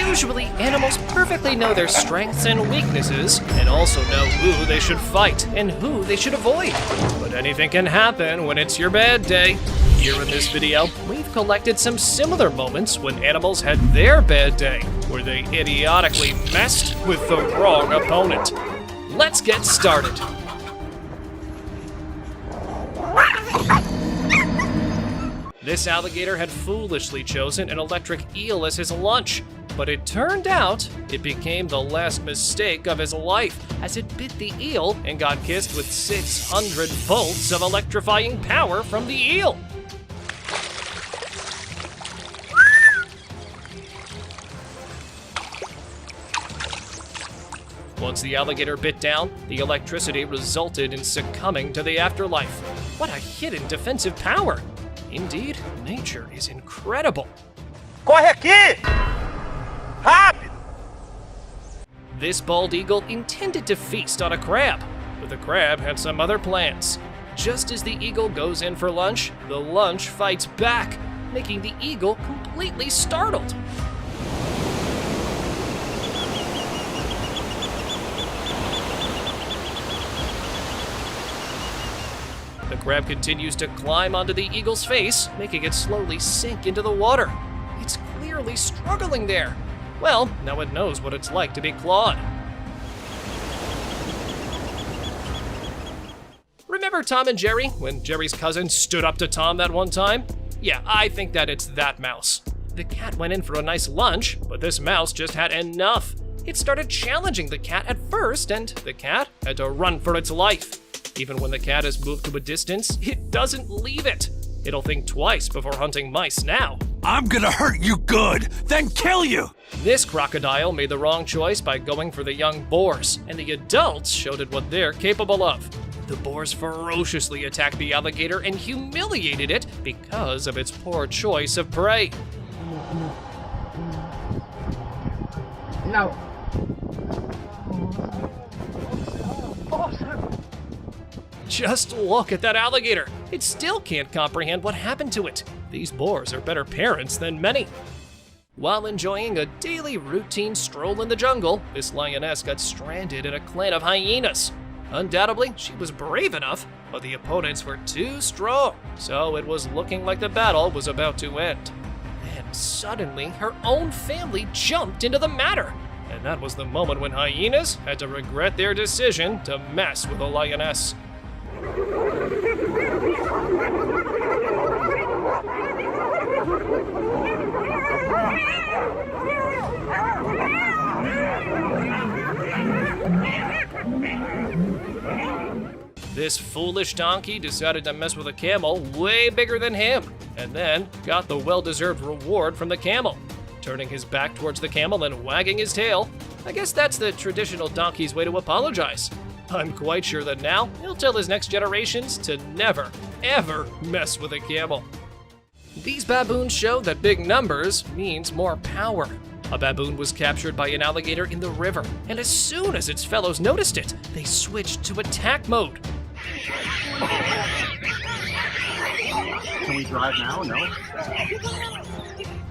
Usually, animals perfectly know their strengths and weaknesses, and also know who they should fight and who they should avoid. But anything can happen when it's your bad day. Here in this video, we've collected some similar moments when animals had their bad day, where they idiotically messed with the wrong opponent. Let's get started. This alligator had foolishly chosen an electric eel as his lunch, but it turned out it became the last mistake of his life, as it bit the eel and got kissed with 600 volts of electrifying power from the eel. Once the alligator bit down, the electricity resulted in succumbing to the afterlife. What a hidden defensive power! Indeed, nature is incredible. Corre aqui! Rápido! This bald eagle intended to feast on a crab, but the crab had some other plans. Just as the eagle goes in for lunch, the lunch fights back, making the eagle completely startled. The crab continues to climb onto the eagle's face, making it slowly sink into the water. It's clearly struggling there. Well, now it knows what it's like to be clawed. Remember Tom and Jerry, when Jerry's cousin stood up to Tom that one time? Yeah, I think that it's that mouse. The cat went in for a nice lunch, but this mouse just had enough. It started challenging the cat at first, and the cat had to run for its life. Even when the cat has moved to a distance, it doesn't leave it. It'll think twice before hunting mice now. I'm gonna hurt you good, then kill you! This crocodile made the wrong choice by going for the young boars, and the adults showed it what they're capable of. The boars ferociously attacked the alligator and humiliated it because of its poor choice of prey. No. Just look at that alligator. It still can't comprehend what happened to it. These boars are better parents than many. While enjoying a daily routine stroll in the jungle, this lioness got stranded in a clan of hyenas. Undoubtedly, she was brave enough, but the opponents were too strong, so it was looking like the battle was about to end. Then suddenly, her own family jumped into the matter, and that was the moment when hyenas had to regret their decision to mess with a lioness. This foolish donkey decided to mess with a camel way bigger than him, and then got the well-deserved reward from the camel, turning his back towards the camel and wagging his tail. I guess that's the traditional donkey's way to apologize. I'm quite sure that now he'll tell his next generations to never, ever mess with a camel. These baboons show that big numbers means more power. A baboon was captured by an alligator in the river, and as soon as its fellows noticed it, they switched to attack mode. Can we drive now? No?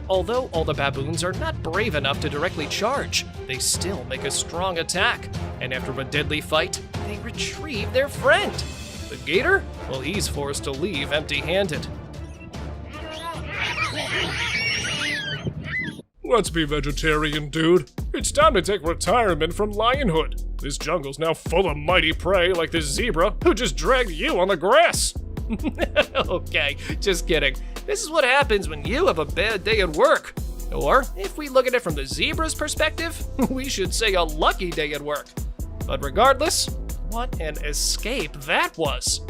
Although all the baboons are not brave enough to directly charge, they still make a strong attack, and after a deadly fight, they retrieve their friend. The gator? Well, he's forced to leave empty-handed. Let's be vegetarian, dude. It's time to take retirement from lionhood. This jungle's now full of mighty prey like this zebra who just dragged you on the grass. Okay, just kidding. This is what happens when you have a bad day at work. Or, if we look at it from the zebra's perspective, we should say a lucky day at work. But regardless, what an escape that was.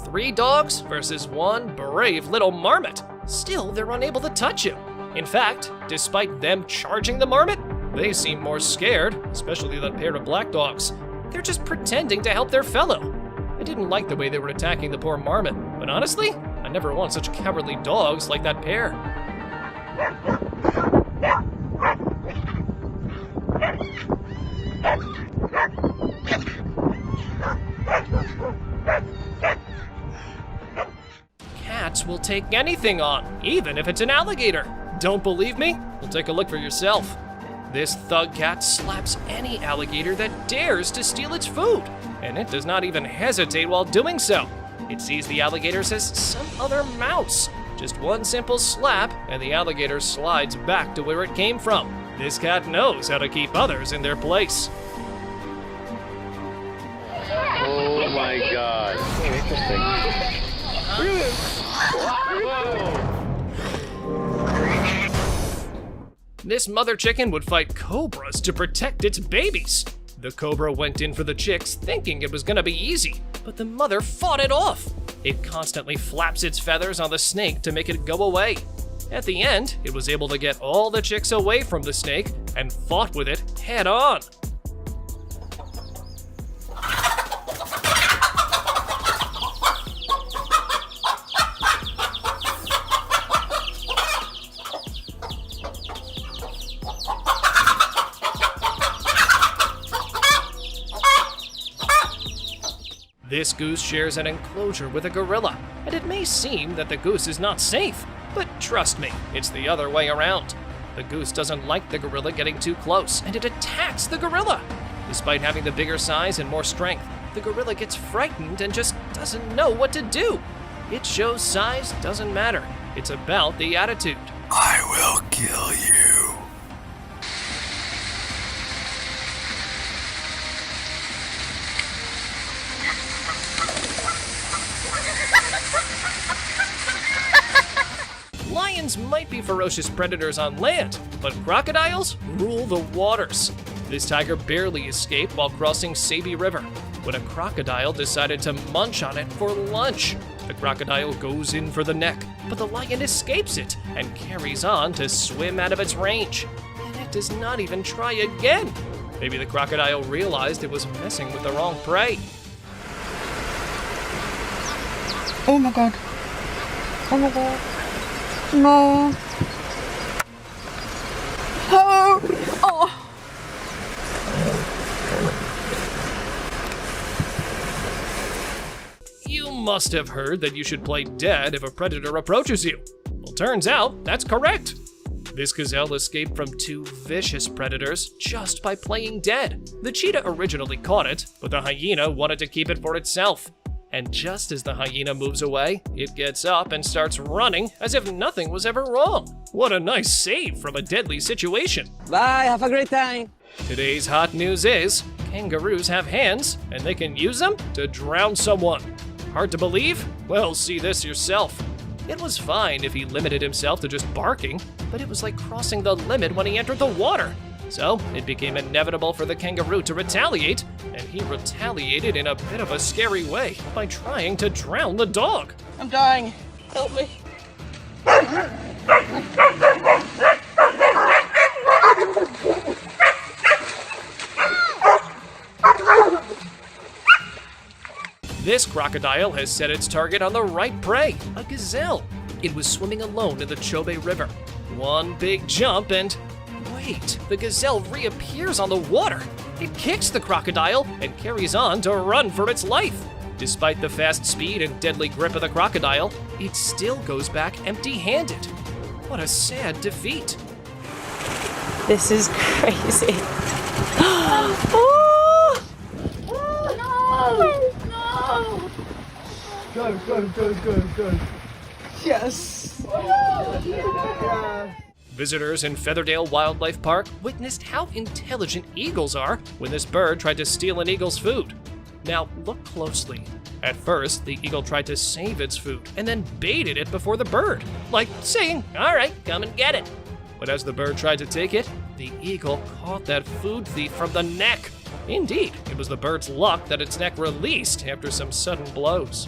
Three dogs versus one brave little marmot. Still, they're unable to touch him. In fact, despite them charging the marmot, they seem more scared, especially that pair of black dogs. They're just pretending to help their fellow. I didn't like the way they were attacking the poor marmot, but honestly, I never want such cowardly dogs like that pair. take anything on, even if it's an alligator. Don't believe me? Well, take a look for yourself. This thug cat slaps any alligator that dares to steal its food, and it does not even hesitate while doing so. It sees the alligators as some other mouse. Just one simple slap, and the alligator slides back to where it came from. This cat knows how to keep others in their place. Oh my God. Interesting. This mother chicken would fight cobras to protect its babies. The cobra went in for the chicks thinking it was gonna be easy, but the mother fought it off. It constantly flaps its feathers on the snake to make it go away. At the end, it was able to get all the chicks away from the snake and fought with it head on. This goose shares an enclosure with a gorilla, and it may seem that the goose is not safe, but trust me, it's the other way around. The goose doesn't like the gorilla getting too close, and it attacks the gorilla. Despite having the bigger size and more strength, the gorilla gets frightened and just doesn't know what to do. It shows size doesn't matter. It's about the attitude. I will kill you. Lions might be ferocious predators on land, but crocodiles rule the waters. This tiger barely escaped while crossing Sabi River, when a crocodile decided to munch on it for lunch. The crocodile goes in for the neck, but the lion escapes it and carries on to swim out of its range. And it does not even try again. Maybe the crocodile realized it was messing with the wrong prey. Oh my God. Oh my God. No. Oh. Oh. You must have heard that you should play dead if a predator approaches you. Well, turns out that's correct. This gazelle escaped from two vicious predators just by playing dead. The cheetah originally caught it, but the hyena wanted to keep it for itself. And just as the hyena moves away, it gets up and starts running as if nothing was ever wrong. What a nice save from a deadly situation. Bye, have a great time. Today's hot news is, kangaroos have hands, and they can use them to drown someone. Hard to believe? Well, see this yourself. It was fine if he limited himself to just barking, but it was like crossing the limit when he entered the water. So it became inevitable for the kangaroo to retaliate, and he retaliated in a bit of a scary way by trying to drown the dog. I'm dying. Help me. This crocodile has set its target on the right prey, a gazelle. It was swimming alone in the Chobe River. One big jump and... wait, the gazelle reappears on the water. It kicks the crocodile and carries on to run for its life. Despite the fast speed and deadly grip of the crocodile, it still goes back empty-handed. What a sad defeat. This is crazy. Go. Yes. Visitors in Featherdale Wildlife Park witnessed how intelligent eagles are when this bird tried to steal an eagle's food. Now, look closely. At first, the eagle tried to save its food and then baited it before the bird, like saying, "All right, come and get it." But as the bird tried to take it, the eagle caught that food thief from the neck. Indeed, it was the bird's luck that its neck released after some sudden blows.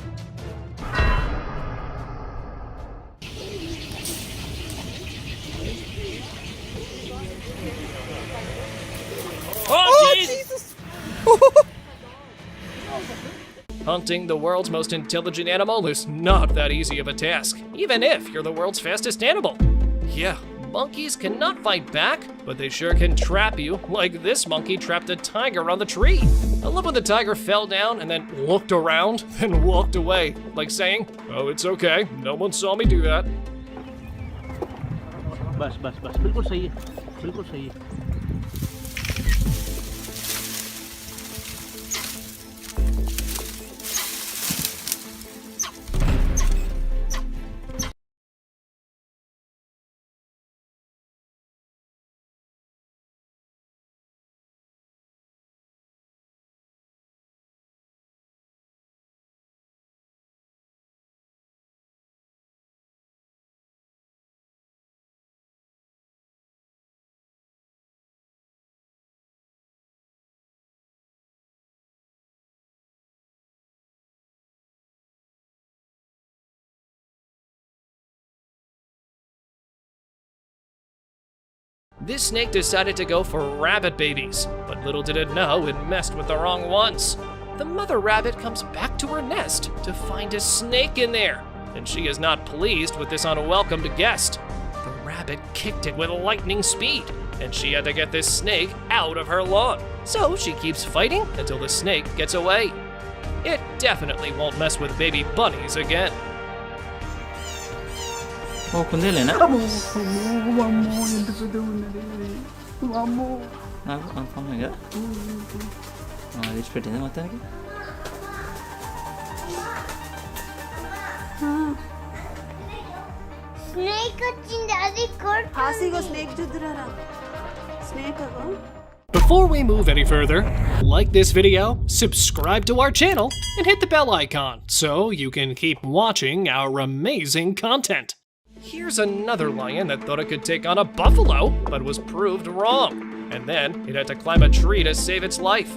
Oh, Jesus! Hunting the world's most intelligent animal is not that easy of a task, even if you're the world's fastest animal. Yeah, monkeys cannot fight back, but they sure can trap you, like this monkey trapped a tiger on the tree. I love when the tiger fell down and then looked around, then walked away, like saying, "Oh, it's okay, no one saw me do that." बस बस बस बिल्कुल सही है बिल्कुल सही है This snake decided to go for rabbit babies, but little did it know it messed with the wrong ones. The mother rabbit comes back to her nest to find a snake in there, and she is not pleased with this unwelcomed guest. The rabbit kicked it with lightning speed, and she had to get this snake out of her lawn. So she keeps fighting until the snake gets away. It definitely won't mess with baby bunnies again. Oh, కుందేలేనా వామ్మో ఎంత పెద్ద ఉన్నది వామ్మో నాకు కన్ఫర్మ్గా విడిచిపెట్టింది మొత్తానికి snake వచ్చింది అది కొట్టు హాసిగో స్నేక్ చూద్దురారా స్నేక్ అగో Before we move any further, like this video, subscribe to our channel, and hit the bell icon so you can keep watching our amazing content. Here's another lion that thought it could take on a buffalo, but was proved wrong. And then it had to climb a tree to save its life.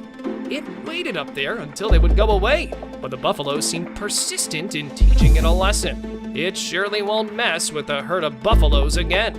It waited up there until they would go away, but the buffalo seemed persistent in teaching it a lesson. It surely won't mess with a herd of buffaloes again.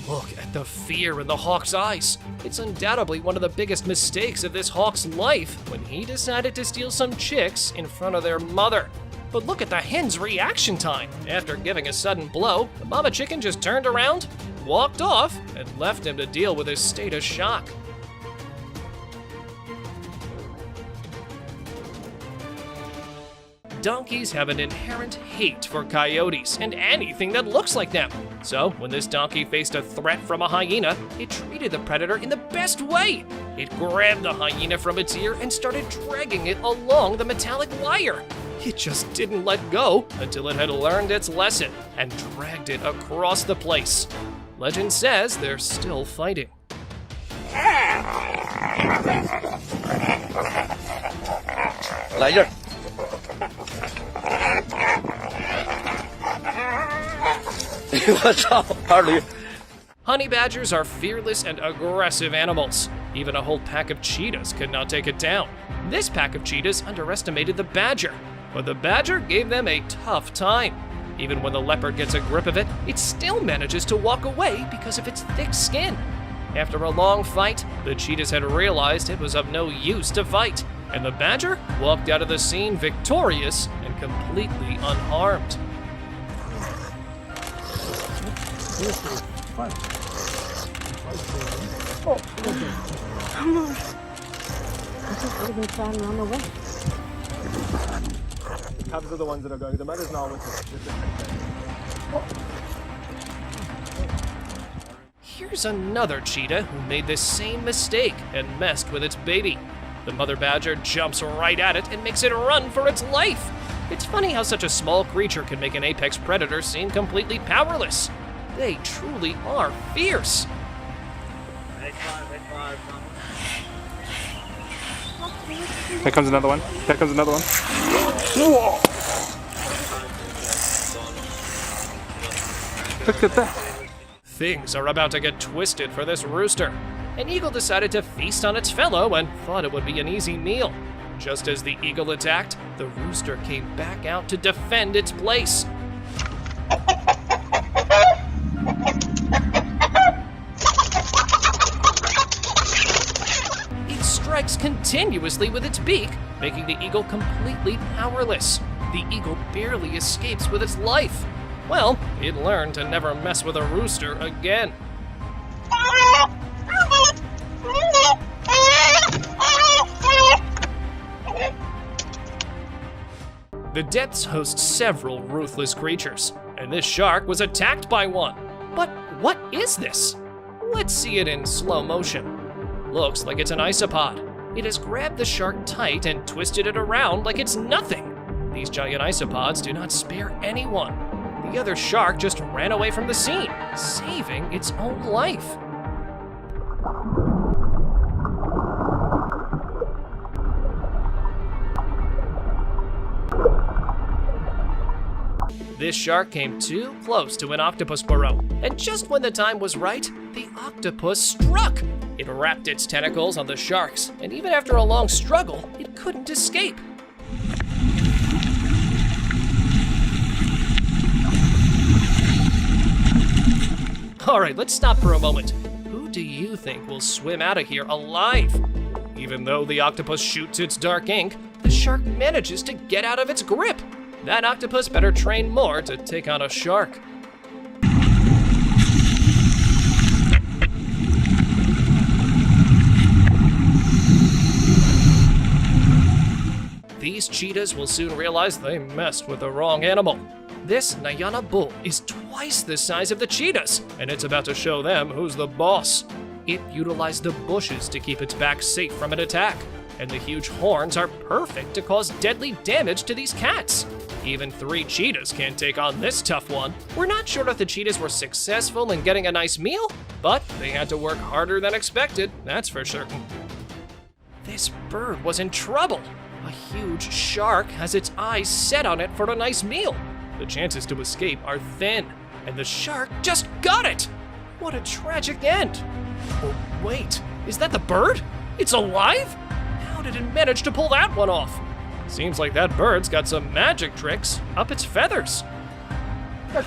Look at the fear in the hawk's eyes. It's undoubtedly one of the biggest mistakes of this hawk's life when he decided to steal some chicks in front of their mother. But look at the hen's reaction time. After giving a sudden blow, the mama chicken just turned around, walked off, and left him to deal with his state of shock. Donkeys have an inherent hate for coyotes and anything that looks like them. So, when this donkey faced a threat from a hyena, it treated the predator in the best way. It grabbed the hyena from its ear and started dragging it along the metallic wire. It just didn't let go until it had learned its lesson and dragged it across the place. Legend says they're still fighting. Honey badgers are fearless and aggressive animals. Even a whole pack of cheetahs could not take it down. This pack of cheetahs underestimated the badger, but the badger gave them a tough time. Even when the leopard gets a grip of it, it still manages to walk away because of its thick skin. After a long fight, the cheetahs had realized it was of no use to fight, and the badger walked out of the scene victorious and completely unharmed. Cubs are the ones that are going. The mother's not with us. Here's another cheetah who made this same mistake and messed with its baby. The mother badger jumps right at it and makes it run for its life. It's funny how such a small creature can make an apex predator seem completely powerless. They truly are fierce. Here comes another one. Here comes another one. Whoa! Look at that. Things are about to get twisted for this rooster. An eagle decided to feast on its fellow and thought it would be an easy meal. Just as the eagle attacked, the rooster came back out to defend its place. It strikes continuously with its beak, making the eagle completely powerless. the eagle barely escapes with its life. Well, it learned to never mess with a rooster again. The depths host several ruthless creatures, and this shark was attacked by one. But what is this? Let's see it in slow motion. Looks like it's an isopod. It has grabbed the shark tight and twisted it around like it's nothing. These giant isopods do not spare anyone. The other shark just ran away from the scene, saving its own life. This shark came too close to an octopus burrow, and just when the time was right, the octopus struck. It wrapped its tentacles on the sharks, and even after a long struggle, it couldn't escape. All right, let's stop for a moment. Who do you think will swim out of here alive? Even though the octopus shoots its dark ink, the shark manages to get out of its grip. That octopus better train more to take on a shark. These cheetahs will soon realize they messed with the wrong animal. This Nayana bull is twice the size of the cheetahs, and it's about to show them who's the boss. It utilized the bushes to keep its back safe from an attack, and the huge horns are perfect to cause deadly damage to these cats. Even 3 cheetahs can't take on this tough one. We're not sure if the cheetahs were successful in getting a nice meal, but they had to work harder than expected, that's for certain. This bird was in trouble. A huge shark has its eyes set on it for a nice meal. The chances to escape are thin, and the shark just got it! What a tragic end! Oh, wait, is that the bird? It's alive? How did it manage to pull that one off? Seems like that bird's got some magic tricks up its feathers. Go,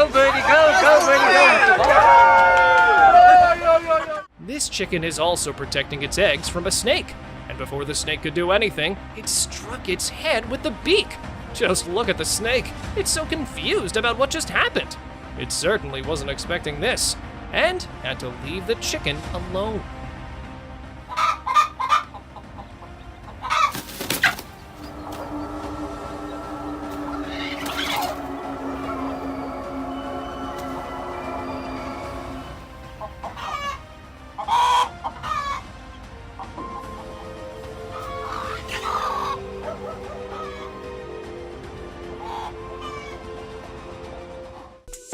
birdie, go, birdie, go! This chicken is also protecting its eggs from a snake, and before the snake could do anything, it struck its head with the beak. Just look at the snake. It's so confused about what just happened. It certainly wasn't expecting this, and had to leave the chicken alone.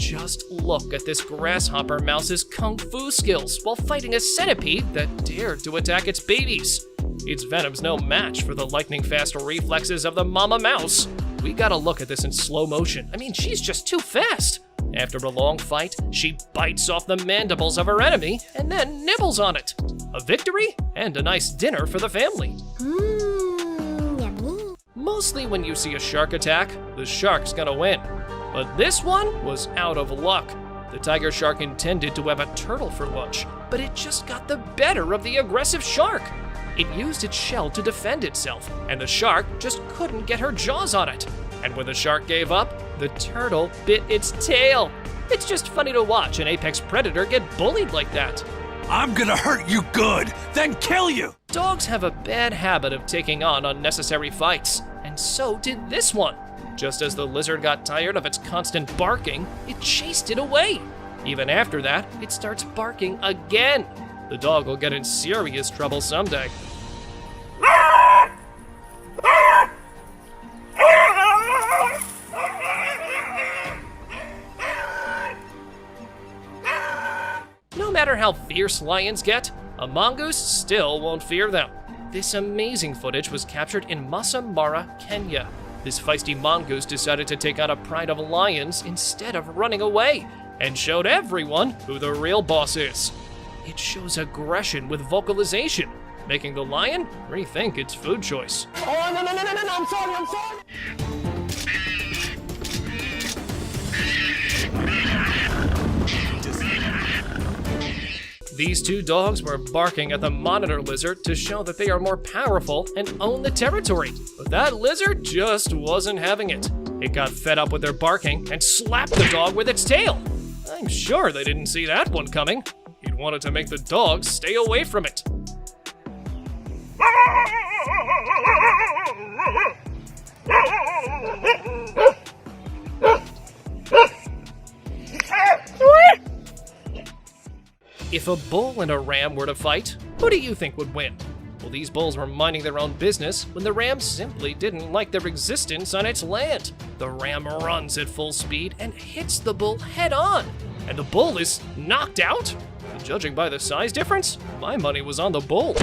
Just look at this grasshopper mouse's kung fu skills while fighting a centipede that dared to attack its babies. Its venom's no match for the lightning-fast reflexes of the mama mouse. We gotta look at this in slow motion. I mean, she's just too fast. After a long fight, she bites off the mandibles of her enemy and then nibbles on it. A victory and a nice dinner for the family. Yummy. Mostly when you see a shark attack, the shark's gonna win. But this one was out of luck. The tiger shark intended to have a turtle for lunch, but it just got the better of the aggressive shark. It used its shell to defend itself, and the shark just couldn't get her jaws on it. And when the shark gave up, the turtle bit its tail. It's just funny to watch an apex predator get bullied like that. I'm gonna hurt you good, then kill you! Dogs have a bad habit of taking on unnecessary fights, and so did this one. Just as the lizard got tired of its constant barking, it chased it away. Even after that, it starts barking again. The dog will get in serious trouble someday. No matter how fierce lions get, a mongoose still won't fear them. This amazing footage was captured in Masai Mara, Kenya. This feisty mongoose decided to take on a pride of lions instead of running away, and showed everyone who the real boss is. It shows aggression with vocalization, making the lion rethink its food choice. Oh, no, I'm sorry. These two dogs were barking at the monitor lizard to show that they are more powerful and own the territory. But that lizard just wasn't having it. It got fed up with their barking and slapped the dog with its tail. I'm sure they didn't see that one coming. It wanted to make the dog stay away from it. If a bull and a ram were to fight, who do you think would win? Well, these bulls were minding their own business when the ram simply didn't like their existence on its land. The ram runs at full speed and hits the bull head on, and the bull is knocked out? Judging by the size difference, my money was on the bull.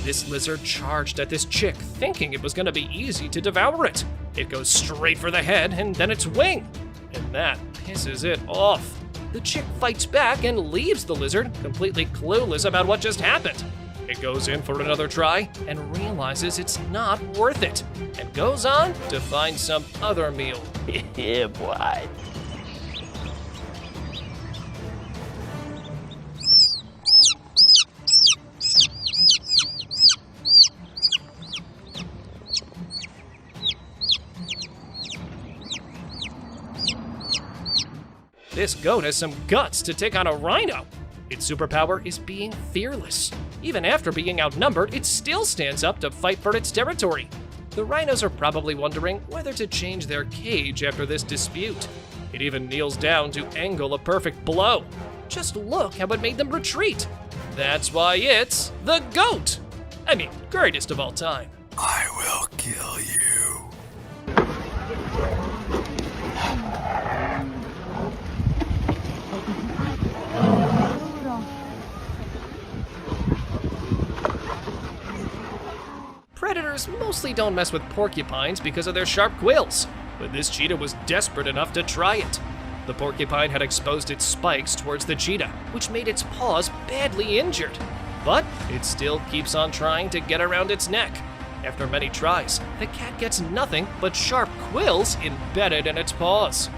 This lizard charged at this chick, thinking it was going to be easy to devour it. It goes straight for the head and then its wing, and that pisses it off. The chick fights back and leaves the lizard, completely clueless about what just happened. It goes in for another try and realizes it's not worth it, and goes on to find some other meal. Yeah, boy. This goat has some guts to take on a rhino. Its superpower is being fearless. Even after being outnumbered, it still stands up to fight for its territory. The rhinos are probably wondering whether to change their cage after this dispute. It even kneels down to angle a perfect blow. Just look how it made them retreat. That's why it's the goat. I mean, greatest of all time. I will kill you. Predators mostly don't mess with porcupines because of their sharp quills, but this cheetah was desperate enough to try it. The porcupine had exposed its spikes towards the cheetah, which made its paws badly injured. But it still keeps on trying to get around its neck. After many tries, the cat gets nothing but sharp quills embedded in its paws.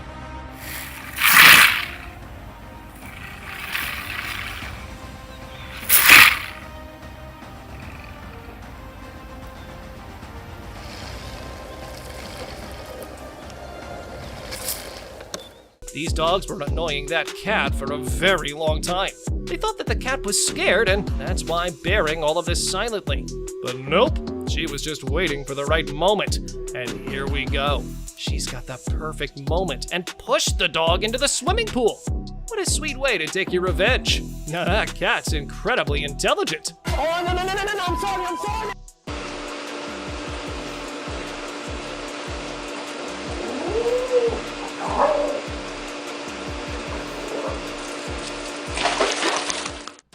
These dogs were annoying that cat for a very long time. They thought that the cat was scared, and that's why bearing all of this silently. But nope, she was just waiting for the right moment. And here we go. She's got the perfect moment and pushed the dog into the swimming pool. What a sweet way to take your revenge. Now that cat's incredibly intelligent. Oh, no, I'm sorry.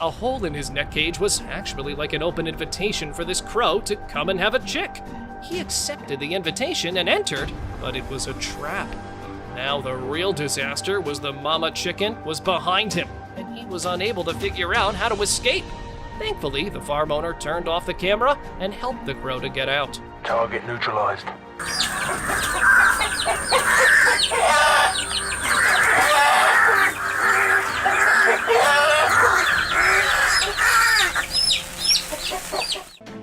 A hole in his neck cage was actually like an open invitation for this crow to come and have a chick. He accepted the invitation and entered, but it was a trap. Now the real disaster was the mama chicken was behind him, and he was unable to figure out how to escape. Thankfully, the farm owner turned off the camera and helped the crow to get out. Target neutralized.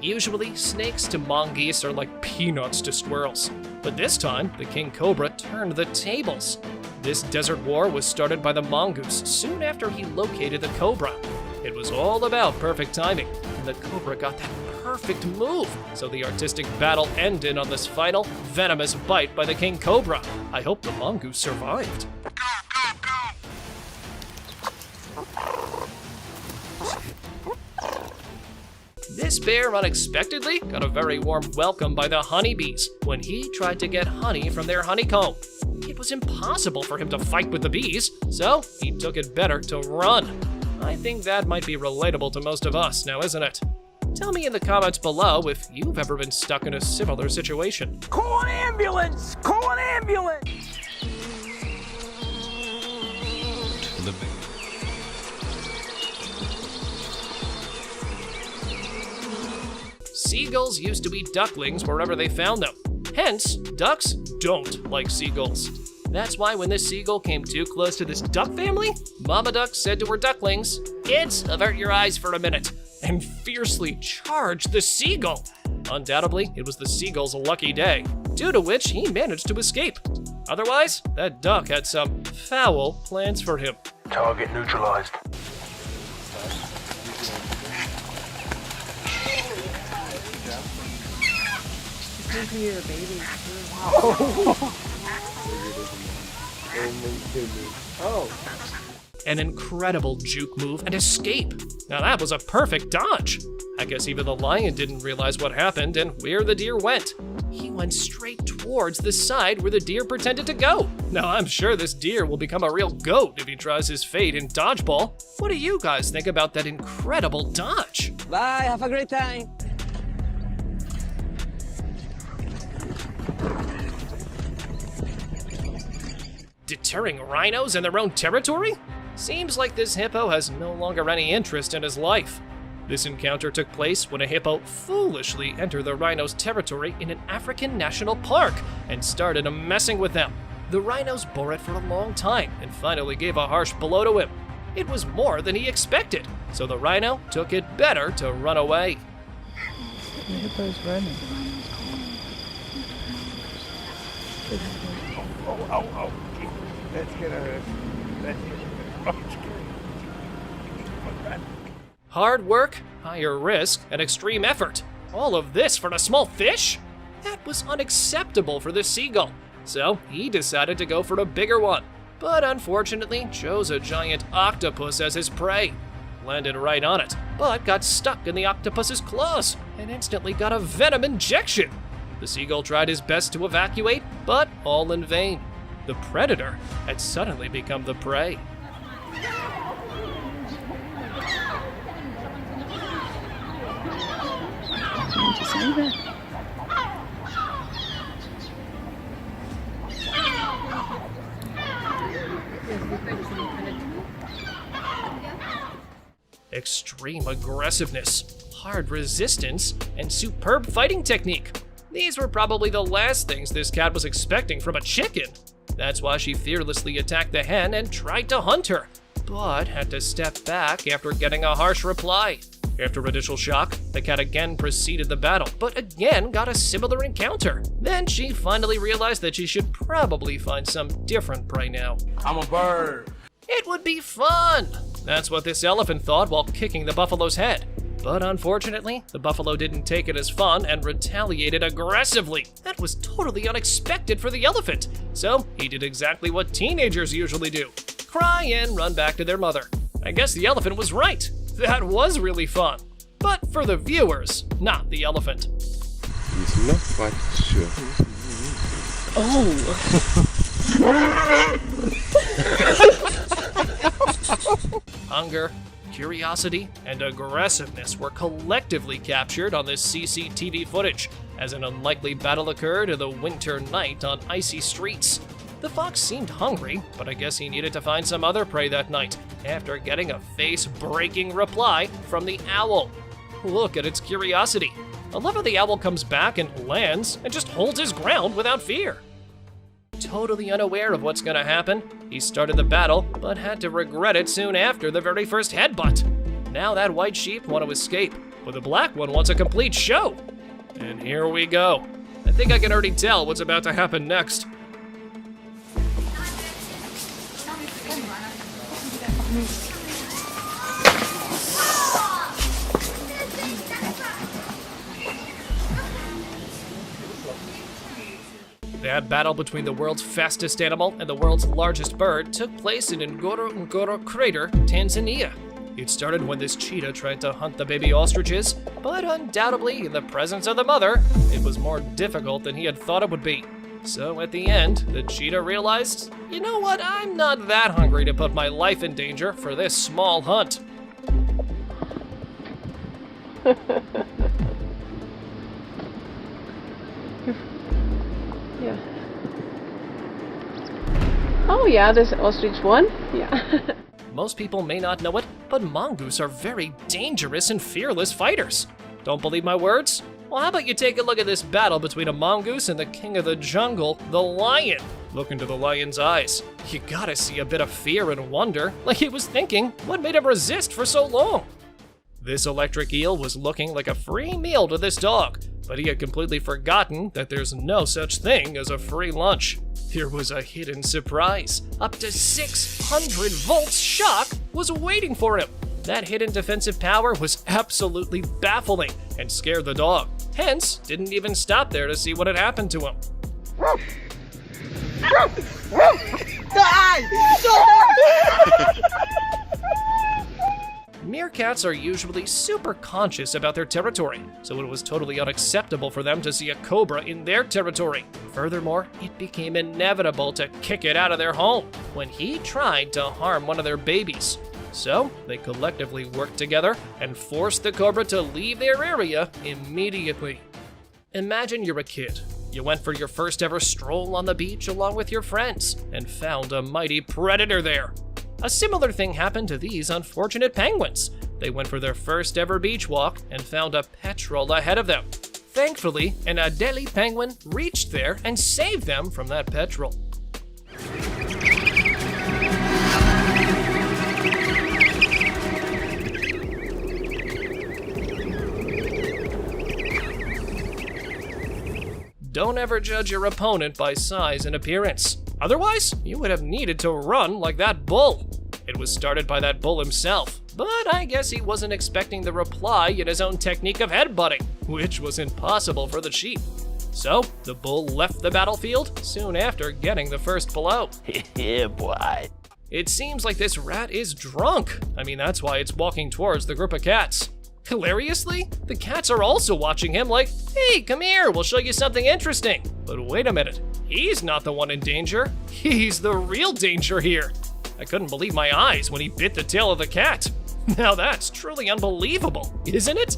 Usually, snakes to mongoose are like peanuts to squirrels. But this time, the king cobra turned the tables. This desert war was started by the mongoose soon after he located the cobra. It was all about perfect timing, and the cobra got that perfect move. So the artistic battle ended on this final, venomous bite by the king cobra. I hope the mongoose survived. This bear unexpectedly got a very warm welcome by the honeybees when he tried to get honey from their honeycomb. It was impossible for him to fight with the bees, so he took it better to run. I think that might be relatable to most of us now, isn't it? Tell me in the comments below if you've ever been stuck in a similar situation. Call an ambulance! Call an ambulance! Seagulls used to eat ducklings wherever they found them. Hence, ducks don't like seagulls. That's why when this seagull came too close to this duck family, Mama Duck said to her ducklings, "Kids, avert your eyes for a minute," and fiercely charged the seagull. Undoubtedly, it was the seagull's lucky day, due to which he managed to escape. Otherwise, that duck had some foul plans for him. Target neutralized. An incredible juke move and escape. Now that was a perfect dodge. I guess even the lion didn't realize what happened and where the deer went. He went straight towards the side where the deer pretended to go. Now I'm sure this deer will become a real goat if he tries his fate in dodgeball. What do you guys think about that incredible dodge? Bye, have a great time. Deterring rhinos in their own territory? Seems like this hippo has no longer any interest in his life. This encounter took place when a hippo foolishly entered the rhino's territory in an African national park and started messing with them. The rhinos bore it for a long time and finally gave a harsh blow to him. It was more than he expected, so the rhino took it better to run away. The hippo's running. Oh. That's gonna hurt. Hard work, higher risk, and extreme effort. All of this for a small fish? That was unacceptable for the seagull, so he decided to go for a bigger one. But unfortunately, chose a giant octopus as his prey. Landed right on it, but got stuck in the octopus's claws and instantly got a venom injection. The seagull tried his best to evacuate, but all in vain. The predator had suddenly become the prey. To say that. Extreme aggressiveness, hard resistance, and superb fighting technique. These were probably the last things this cat was expecting from a chicken. That's why she fearlessly attacked the hen and tried to hunt her, but had to step back after getting a harsh reply. After initial shock, the cat again proceeded the battle, but again got a similar encounter. Then she finally realized that she should probably find some different prey now. I'm a bird. It would be fun! That's what this elephant thought while kicking the buffalo's head. But unfortunately, the buffalo didn't take it as fun and retaliated aggressively. That was totally unexpected for the elephant. So he did exactly what teenagers usually do: cry and run back to their mother. I guess the elephant was right. That was really fun. But for the viewers, not the elephant. He's not quite sure. Hunger, curiosity, and aggressiveness were collectively captured on this CCTV footage as an unlikely battle occurred in the winter night on icy streets. The fox seemed hungry, but I guess he needed to find some other prey that night after getting a face-breaking reply from the owl. Look at its curiosity. I love how the owl comes back and lands and just holds his ground without fear. Totally unaware of what's gonna happen, he started the battle, but had to regret it soon after the very first headbutt. Now that white sheep want to escape, but the black one wants a complete show. And here we go. I think I can already tell what's about to happen next. That battle between the world's fastest animal and the world's largest bird took place in Ngorongoro Crater, Tanzania. It started when this cheetah tried to hunt the baby ostriches, but undoubtedly, in the presence of the mother, it was more difficult than he had thought it would be. So at the end, the cheetah realized, you know what, I'm not that hungry to put my life in danger for this small hunt. Yeah. Oh yeah, this ostrich won. Yeah. Most people may not know it, but mongoose are very dangerous and fearless fighters. Don't believe my words? Well, how about you take a look at this battle between a mongoose and the king of the jungle, the lion? Look into the lion's eyes. You gotta see a bit of fear and wonder, like he was thinking, what made him resist for so long? This electric eel was looking like a free meal to this dog, but he had completely forgotten that there's no such thing as a free lunch. Here was a hidden surprise. Up to 600 volts shock was waiting for him. That hidden defensive power was absolutely baffling and scared the dog. Hence, didn't even stop there to see what had happened to him. Meerkats are usually super conscious about their territory, so it was totally unacceptable for them to see a cobra in their territory. Furthermore, it became inevitable to kick it out of their home when he tried to harm one of their babies. So, they collectively worked together and forced the cobra to leave their area immediately. Imagine you're a kid. You went for your first ever stroll on the beach along with your friends and found a mighty predator there. A similar thing happened to these unfortunate penguins. They went for their first ever beach walk and found a petrel ahead of them. Thankfully, an Adelie penguin reached there and saved them from that petrel. Don't ever judge your opponent by size and appearance. Otherwise, you would have needed to run like that bull. It was started by that bull himself, but I guess he wasn't expecting the reply in his own technique of headbutting, which was impossible for the sheep. So, the bull left the battlefield soon after getting the first blow. Yeah, boy. It seems like this rat is drunk. I mean, that's why it's walking towards the group of cats. Hilariously, the cats are also watching him like, hey, come here, we'll show you something interesting. But wait a minute, he's not the one in danger. He's the real danger here. I couldn't believe my eyes when he bit the tail of the cat. Now that's truly unbelievable, isn't it?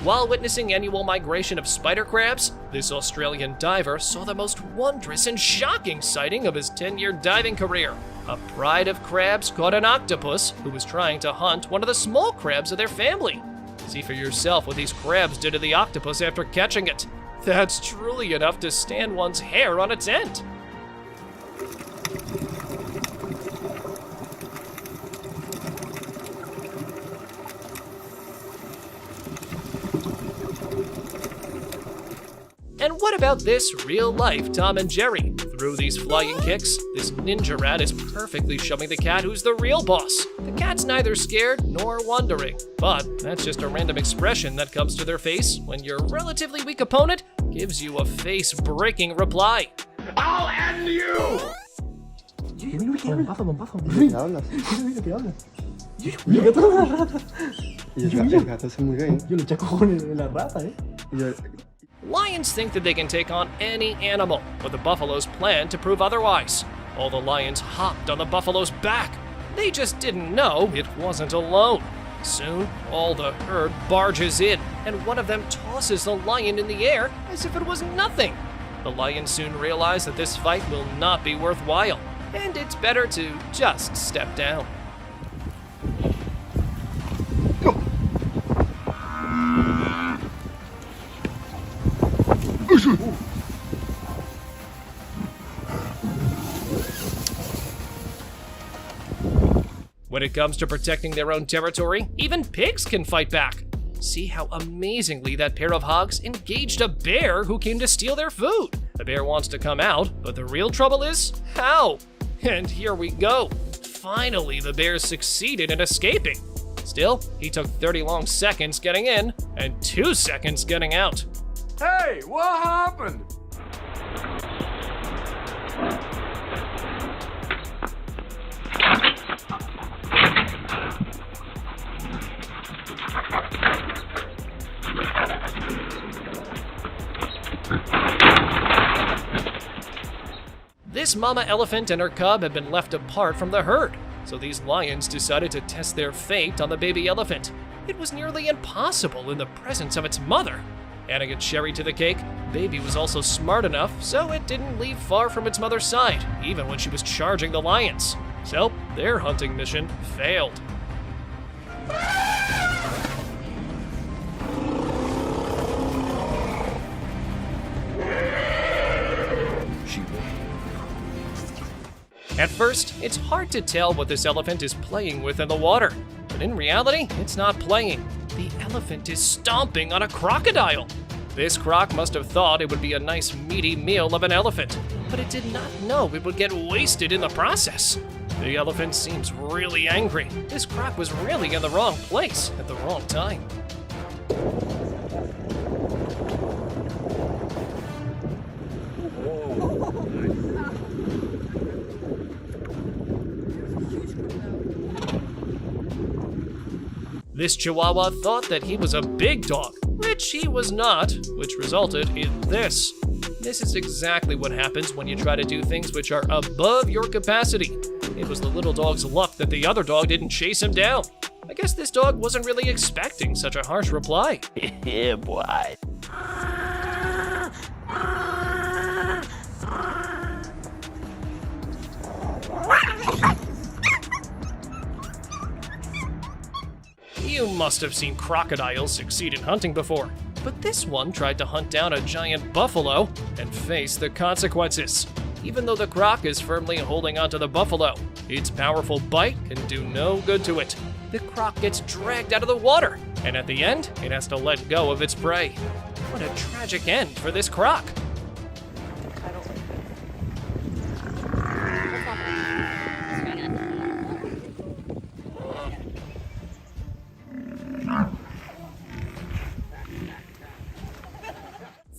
While witnessing annual migration of spider crabs, this Australian diver saw the most wondrous and shocking sighting of his 10-year diving career. A pride of crabs caught an octopus who was trying to hunt one of the small crabs of their family. See for yourself what these crabs did to the octopus after catching it. That's truly enough to stand one's hair on its end. And what about this real-life Tom and Jerry? Through these flying kicks, this ninja rat is perfectly showing the cat who's the real boss. The cat's neither scared nor wondering, but that's just a random expression that comes to their face when your relatively weak opponent gives you a face-breaking reply. I'll end you! Lions think that they can take on any animal, but the buffaloes plan to prove otherwise. All the lions hopped on the buffalo's back. They just didn't know it wasn't alone. Soon, all the herd barges in, and one of them tosses the lion in the air as if it was nothing. The lion soon realized that this fight will not be worthwhile, and it's better to just step down. When it comes to protecting their own territory, even pigs can fight back. See how amazingly that pair of hogs engaged a bear who came to steal their food. The bear wants to come out, but the real trouble is, how? And here we go. Finally, the bear succeeded in escaping. Still, he took 30 long seconds getting in and 2 seconds getting out. Hey, what happened? This mama elephant and her cub had been left apart from the herd, so these lions decided to test their fate on the baby elephant. It was nearly impossible in the presence of its mother. Adding a cherry to the cake, Baby was also smart enough so it didn't leave far from its mother's side, even when she was charging the lions. So their hunting mission failed. At first, it's hard to tell what this elephant is playing with in the water, but in reality, it's not playing. The elephant is stomping on a crocodile. This croc must have thought it would be a nice meaty meal of an elephant, but it did not know it would get wasted in the process. The elephant seems really angry. This croc was really in the wrong place at the wrong time. This Chihuahua thought that he was a big dog, which he was not, which resulted in this. This is exactly what happens when you try to do things which are above your capacity. It was the little dog's luck that the other dog didn't chase him down. I guess this dog wasn't really expecting such a harsh reply. Yeah, boy. 'You must have seen crocodiles succeed in hunting before, but this one tried to hunt down a giant buffalo and face the consequences. Even though the croc is firmly holding onto the buffalo, its powerful bite can do no good to it. The croc gets dragged out of the water, and at the end, it has to let go of its prey. What a tragic end for this croc.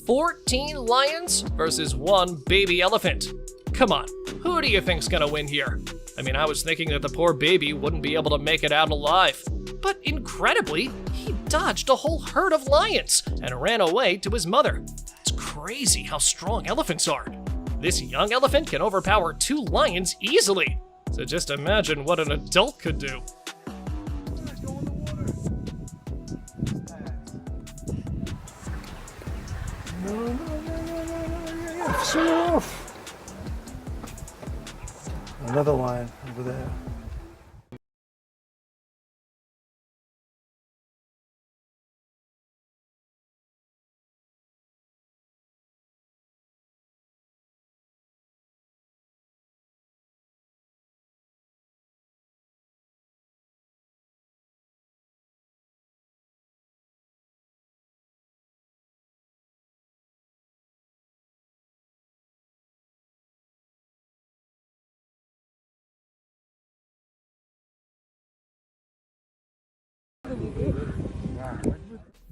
"14 lions versus 1 baby elephant. Come on, who do you think's gonna win here? I mean, I was thinking that the poor baby wouldn't be able to make it out alive. But incredibly, he dodged a whole herd of lions and ran away to his mother. It's crazy how strong elephants are. This young elephant can overpower 2 lions easily. So just imagine what an adult could do. Another line over there.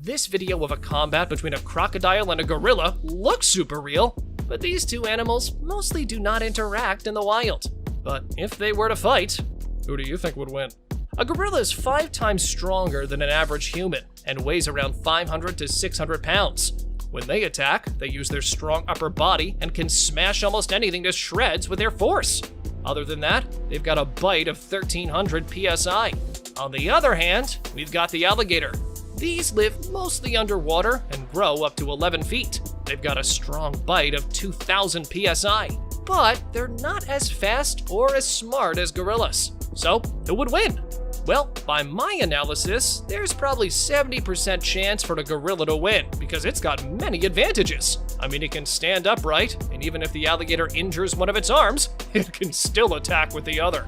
This video of a combat between a crocodile and a gorilla looks super real, but these 2 animals mostly do not interact in the wild. But if they were to fight, who do you think would win? A gorilla is 5 times stronger than an average human and weighs around 500 to 600 pounds. When they attack, they use their strong upper body and can smash almost anything to shreds with their force. Other than that, they've got a bite of 1300 psi. On the other hand, we've got the alligator. These live mostly underwater and grow up to 11 feet. They've got a strong bite of 2000 psi, but they're not as fast or as smart as gorillas. So, who would win? Well, by my analysis, there's probably 70% chance for the gorilla to win because it's got many advantages. I mean, it can stand upright, and even if the alligator injures one of its arms, it can still attack with the other.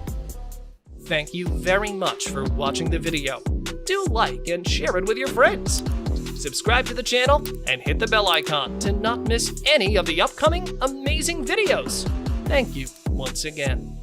Thank you very much for watching the video. Do like and share it with your friends. Subscribe to the channel and hit the bell icon to not miss any of the upcoming amazing videos. Thank you once again.